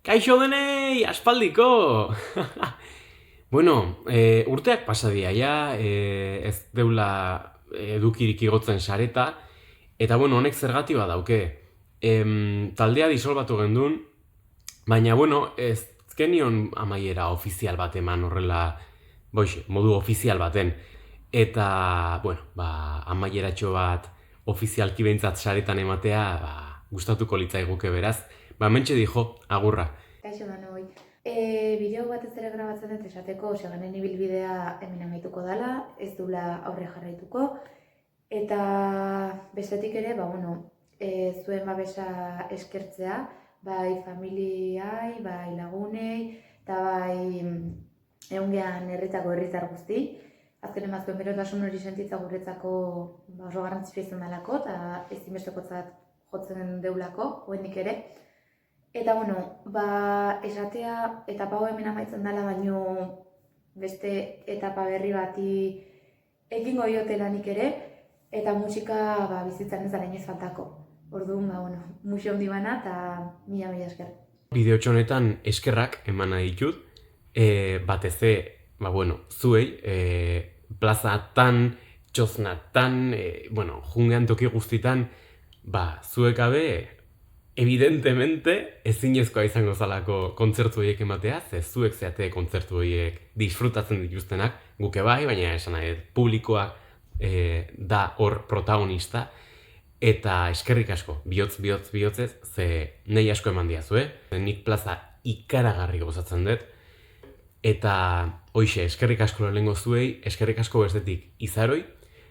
Kaixo denei, aspaldiko! Bueno, urteak pasadia ja, ez deula edukirik igotzen sareta, eta bueno, honek zergatia dauke. Taldea disolbatu gendun, baina bueno, ez genion amaiera ofizial bat eman horrela, modu ofizial baten. Eta, bueno, amaieratxo bat ofizialki behintzat saretan ematea, gustatuko litzaiguke beraz. Mentxe dijo, agurra. Kaixo Manoi. Bideo batez ere grabatzen dut esateko, seganen ibilbidea hemen amaituko dela, ez dula aurre jarraituko. Eta bestetik ere, zuen babesa eskertzea, bai familiai, bai lagunei, eta bai egungean herritako herritar guzti. Azken emazkoen berotasun hori sentitza guretzako oso garrantzitsua izan delako, eta ezinbestekotzat jotzen deulako, hoendik ere. Eta esatea etapa hau hemen amaitzen dela, baino beste etapa berri bati ekingo diotelanik ere, eta musika bizitzan ez da inoiz faltako. Orduan, musio handi bana eta mila esker. Bideo honetan eskerrak eman nahi ditut, batez zuei, plazatan, txoznatan, jungean toki guztitan, zuek gabe, evidentemente, ezinezkoa izango zalako kontzertu horiek ematea, ze zuek zeate kontzertu horiek disfrutatzen dituztenak, guke bai, baina esan nahi, publikoak da hor protagonista, eta eskerrik asko, bihotzez, ze nahi asko eman diazue, nik plaza ikaragarri gozatzen dut, eta hoixe, eskerrik asko lehenengo zuei, eskerrik asko bestetik izaroi,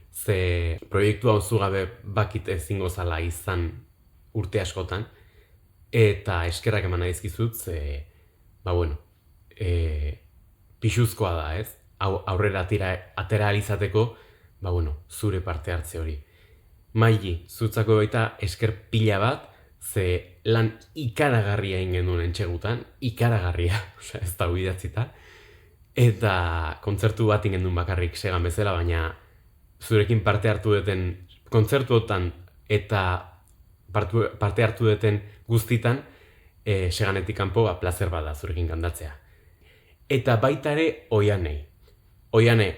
ze proiektua onzu gabe bakit ezingo zala izan urte askotan, eta eskerrak eman naizkizut, ze, pixuzkoa da, ez? Aurrera atera alizateko, zure parte hartze hori. Maili, zutzako baita esker pila bat, ze lan ikaragarria egin genuen entxegutan, ikaragarria, ez da idatzita, eta kontzertu bat egin genuen bakarrik segan bezala, baina zurekin parte hartu duten kontzertuotan eta parte hartu duten guztitan, seganetik kanpo plazer bada zurekin kantatzea. Eta baita ere Oianei. Oiane,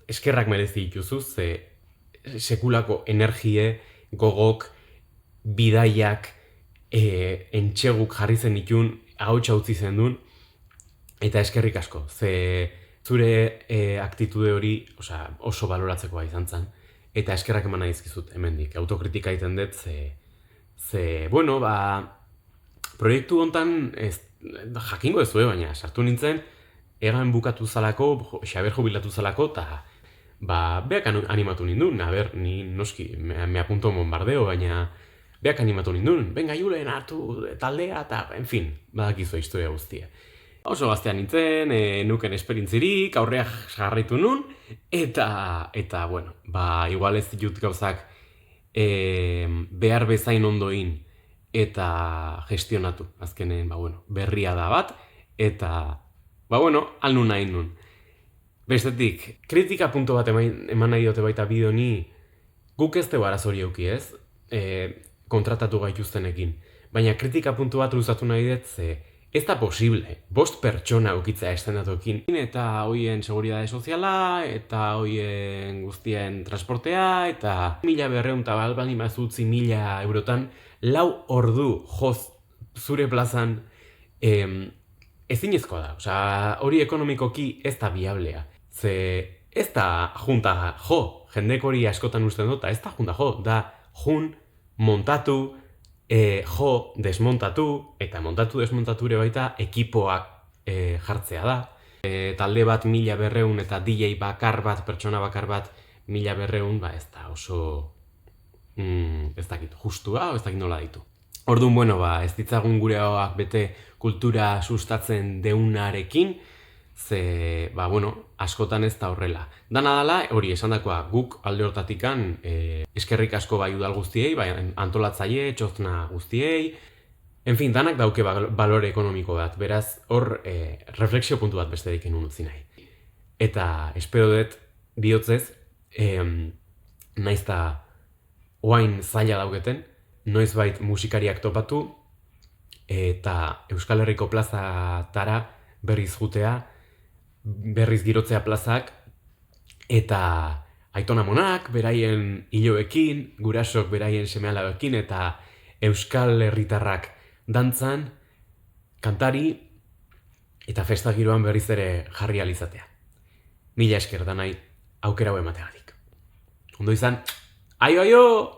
eskerrak merezi dituzu, ze sekulako energie, gogok, bidaiak, entxeguk jarri zen ditun, ahotsa utzi zen duen, eta eskerrik asko, ze zure aktitude hori oso baloratzekoa izan zen, eta eskerrak eman nahi dizkizut hemendik, autokritika egiten dut, proiektu hontan jakingo ez baina sartu nintzen, egan bukatu zalako, Xaber jubilatu zalako, eta beak animatu nindun, ni noski, me apunto bombardeo, baina beak animatu nindun, venga Julen, hartu taldea, eta, en fin, badakizu historia guztia. Oso gaztean nintzen, nuken esperintzirik, aurreak jarraitu nun, eta igual ez ditut gauzak behar bezain ondoin eta gestionatu. Azkenen, berria da bat, eta, alnun nahi nun. Bestetik, kritika punto bat eman nahi diote baita bideo ni, guk ez tegu arazori euki ez, kontratatu gaituztenekin. Baina kritika puntu bat luzatu nahi dut, ze ez da posible, 5 pertsona eukitzea estenatokin, eta hoien seguridade soziala, eta hoien guztien transportea, eta 1.200 eta balbani mazutzi 1.000 eurotan, 4 ordu joz zure plazan ezinezkoa da. Hori ekonomikoki ez da biablea. Ze ez da junta jo, jendek hori askotan usten dut, ez da junta jo, da jun, montatu, jo, desmontatu, eta montatu-desmontature baita ekipoak jartzea da. Talde bat 1.200 eta DJ bakar bat, pertsona bakar bat 1.200, ez da oso, ez dakit, justua, ez dakit nola ditu. Orduan, ez ditzagun gure hauak bete kultura sustatzen deunarekin, ze, askotan ez da horrela. Dana dala, hori esandakoa guk alde hortatikan eskerrik asko bai udal guztiei, bai antolatzaile, txozna guztiei, en fin, danak dauke balore ekonomiko bat, beraz hor refleksio puntu bat besterik enun utzi nahi. Eta espero dut bihotzez, naizta oain zaila dauketen, noizbait musikariak topatu, eta Euskal Herriko plazatara berriz jutea, berriz girotzea plazak, eta aiton amonak beraien hiloekin, gurasok beraien seme-alabekin, eta Euskal Herritarrak dantzan, kantari, eta festa giroan berriz ere jarri alizatea. Mila esker da nahi aukera hau emateagatik. Ondo izan, aio!